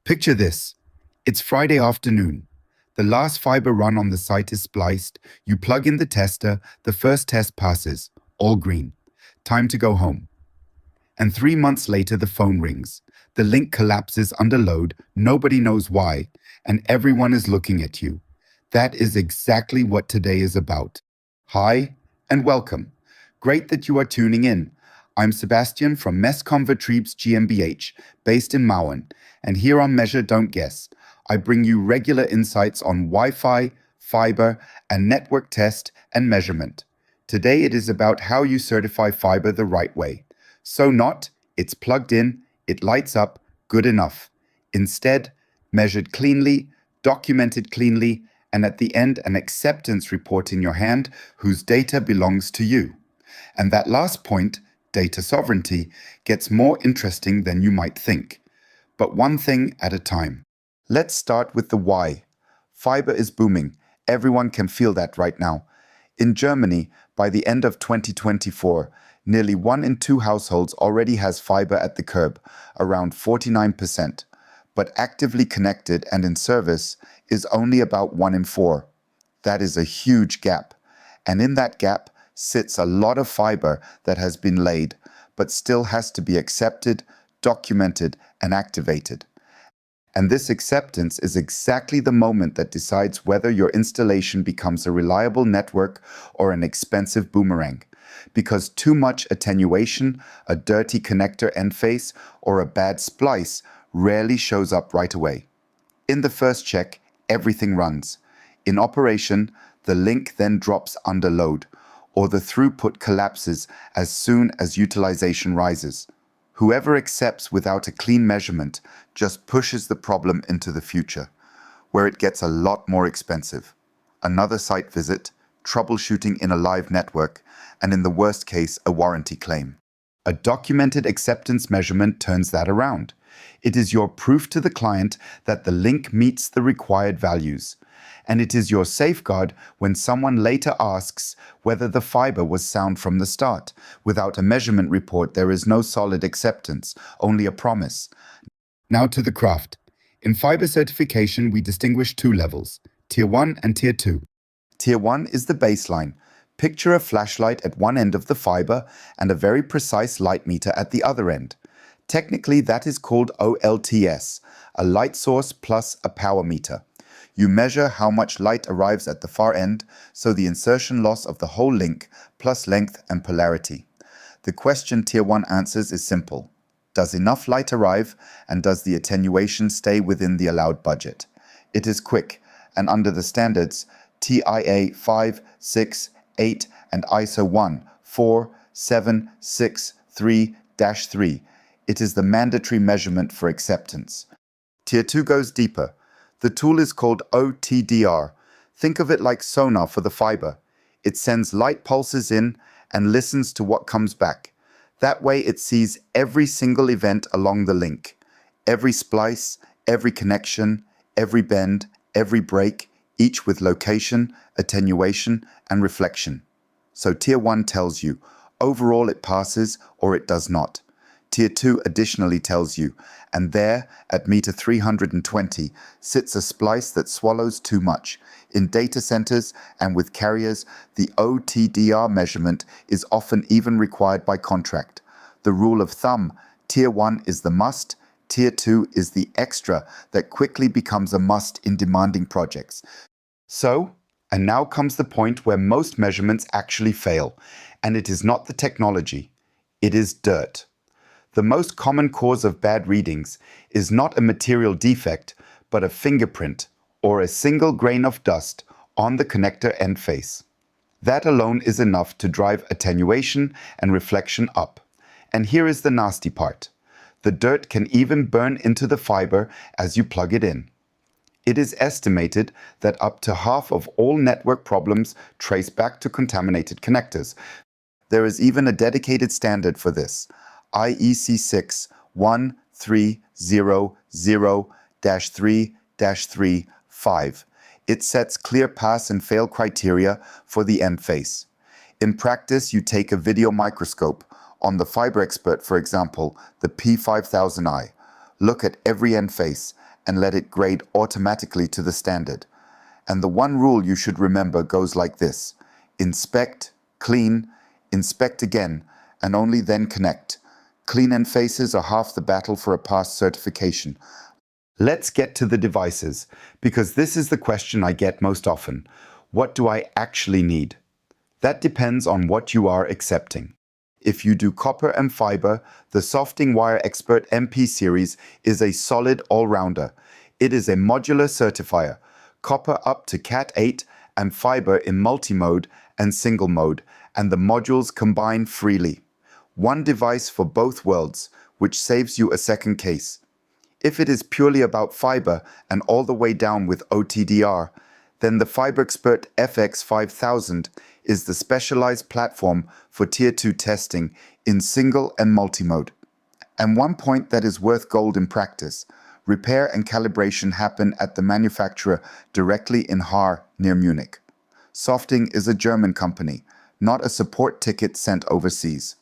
Picture this. It's Friday afternoon. The last fiber run on the site is spliced. You plug in the tester, the first test passes, all green. Time to go home. And 3 months later, the phone rings. The link collapses under load, nobody knows why, and everyone is looking at you. That is exactly what today is about. Hi, and welcome. Great that you are tuning in. I'm Sebastian from Mescom GmbH, based in Mauen, and here on Measure Don't Guess, I bring you regular insights on Wi-Fi, fiber, and network test and measurement. Today it is about how you certify fiber the right way. So not, it's plugged in, it lights up, good enough. Instead, measured cleanly, documented cleanly, and at the end an acceptance report in your hand whose data belongs to you. And that last point, data sovereignty, gets more interesting than you might think. But one thing at a time. Let's start with the why. Fiber is booming. Everyone can feel that right now. In Germany, by the end of 2024, nearly 1 in 2 households already has fiber at the curb, around 49%. But actively connected and in service is only about 1 in 4. That is a huge gap. And in that gap sits a lot of fiber that has been laid, but still has to be accepted, documented, and activated. And this acceptance is exactly the moment that decides whether your installation becomes a reliable network or an expensive boomerang. Because too much attenuation, a dirty connector endface, or a bad splice rarely shows up right away. In the first check, everything runs. In operation, the link then drops under load, or the throughput collapses as soon as utilization rises. Whoever accepts without a clean measurement just pushes the problem into the future, where it gets a lot more expensive. Another site visit, troubleshooting in a live network, and in the worst case, a warranty claim. A documented acceptance measurement turns that around. It is your proof to the client that the link meets the required values. And it is your safeguard when someone later asks whether the fiber was sound from the start. Without a measurement report, there is no solid acceptance, only a promise. Now to the craft. In fiber certification, we distinguish 2 levels, Tier 1 and Tier 2. Tier 1 is the baseline. Picture a flashlight at one end of the fiber and a very precise light meter at the other end. Technically, that is called OLTS, a light source plus a power meter. You measure how much light arrives at the far end, so the insertion loss of the whole link, plus length and polarity. The question Tier 1 answers is simple. Does enough light arrive, and does the attenuation stay within the allowed budget? It is quick, and under the standards TIA 5, 6, 8 and ISO 14763-3, it is the mandatory measurement for acceptance. Tier 2 goes deeper. The tool is called OTDR. Think of it like sonar for the fiber. It sends light pulses in and listens to what comes back. That way it sees every single event along the link. Every splice, every connection, every bend, every break, each with location, attenuation, and reflection. So Tier 1 tells you, overall it passes or it does not. Tier 2 additionally tells you, and there, at meter 320, sits a splice that swallows too much. In data centers and with carriers, the OTDR measurement is often even required by contract. The rule of thumb, Tier 1 is the must, Tier 2 is the extra that quickly becomes a must in demanding projects. So, and now comes the point where most measurements actually fail, and it is not the technology, it is dirt. The most common cause of bad readings is not a material defect, but a fingerprint or a single grain of dust on the connector end face. That alone is enough to drive attenuation and reflection up. And here is the nasty part. The dirt can even burn into the fiber as you plug it in. It is estimated that up to half of all network problems trace back to contaminated connectors. There is even a dedicated standard for this. IEC 6 1300-3-5. It sets clear pass and fail criteria for the end face. In practice, you take a video microscope. On the FiberXpert, for example, the P5000i. Look at every end face and let it grade automatically to the standard. And the one rule you should remember goes like this: inspect, clean, inspect again, and only then connect. Clean end faces are half the battle for a past certification. Let's get to the devices, because this is the question I get most often. What do I actually need? That depends on what you are accepting. If you do copper and fiber, the Softing WireXpert MP series is a solid all-rounder. It is a modular certifier, copper up to Cat 8 and fiber in multi-mode and single mode, and the modules combine freely. One device for both worlds, which saves you a second case. If it is purely about fiber and all the way down with OTDR, then the FiberXpert FX5000 is the specialized platform for Tier 2 testing in single and multi-mode. And one point that is worth gold in practice: repair and calibration happen at the manufacturer directly in Haar near Munich. Softing is a German company, not a support ticket sent overseas.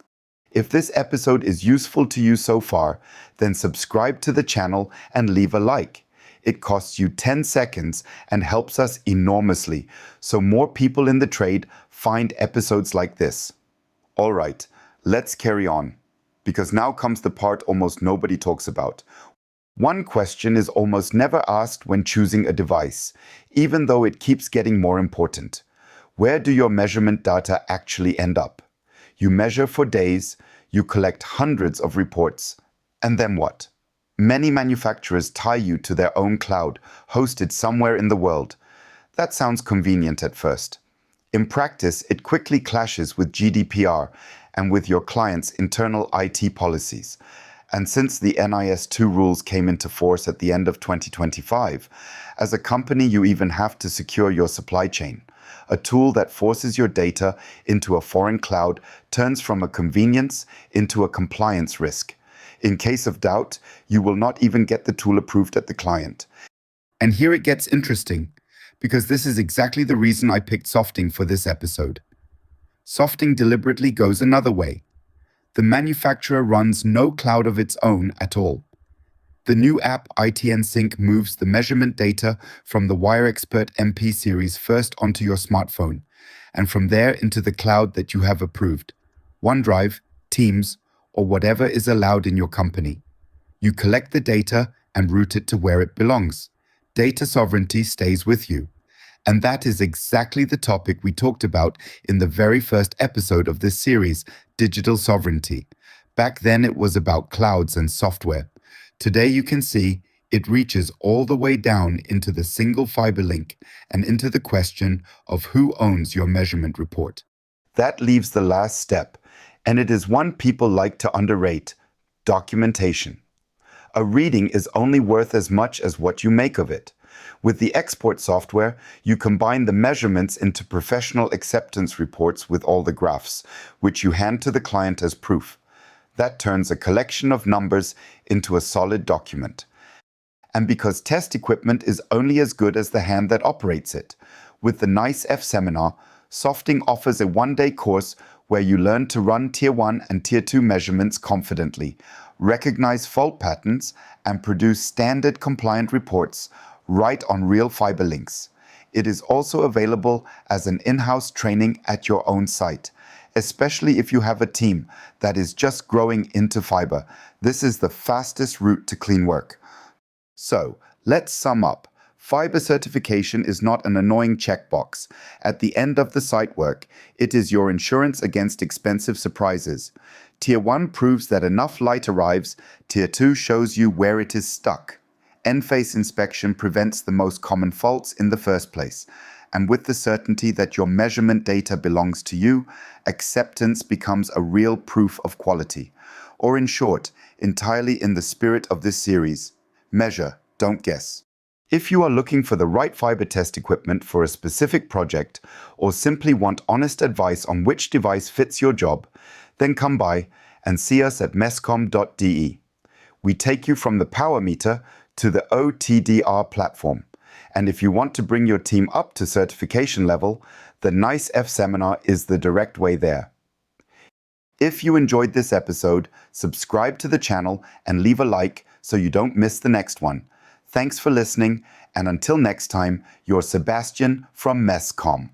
If this episode is useful to you so far, then subscribe to the channel and leave a like. It costs you 10 seconds and helps us enormously, so more people in the trade find episodes like this. All right, let's carry on, because now comes the part almost nobody talks about. One question is almost never asked when choosing a device, even though it keeps getting more important. Where do your measurement data actually end up? You measure for days, you collect hundreds of reports, and then what? Many manufacturers tie you to their own cloud, hosted somewhere in the world. That sounds convenient at first. In practice, it quickly clashes with GDPR and with your client's internal IT policies. And since the NIS2 rules came into force at the end of 2025, as a company you even have to secure your supply chain. A tool that forces your data into a foreign cloud turns from a convenience into a compliance risk. In case of doubt, you will not even get the tool approved at the client. And here it gets interesting, because this is exactly the reason I picked Softing for this episode. Softing deliberately goes another way. The manufacturer runs no cloud of its own at all. The new app ITN Sync moves the measurement data from the WireXpert MP series first onto your smartphone, and from there into the cloud that you have approved: OneDrive, Teams, or whatever is allowed in your company. You collect the data and route it to where it belongs. Data sovereignty stays with you. And that is exactly the topic we talked about in the very first episode of this series, digital sovereignty. Back then it was about clouds and software. Today you can see it reaches all the way down into the single fiber link and into the question of who owns your measurement report. That leaves the last step, and it is one people like to underrate: documentation. A reading is only worth as much as what you make of it. With the export software, you combine the measurements into professional acceptance reports with all the graphs, which you hand to the client as proof. That turns a collection of numbers into a solid document. And because test equipment is only as good as the hand that operates it, with the NICE F seminar, Softing offers a one-day course where you learn to run Tier 1 and Tier 2 measurements confidently, recognize fault patterns, and produce standard compliant reports right on real fiber links. It is also available as an in-house training at your own site. Especially if you have a team that is just growing into fiber, this is the fastest route to clean work. So, let's sum up. Fiber certification is not an annoying checkbox. At the end of the site work, it is your insurance against expensive surprises. Tier 1 proves that enough light arrives. Tier 2 shows you where it is stuck. End-face inspection prevents the most common faults in the first place. And with the certainty that your measurement data belongs to you, acceptance becomes a real proof of quality. Or in short, entirely in the spirit of this series: measure, don't guess. If you are looking for the right fiber test equipment for a specific project, or simply want honest advice on which device fits your job, then come by and see us at mescom.de. We take you from the power meter to the OTDR platform. And if you want to bring your team up to certification level, the NICE F seminar is the direct way there. If you enjoyed this episode, subscribe to the channel and leave a like so you don't miss the next one. Thanks for listening, and until next time, your Sebastian from Messcom.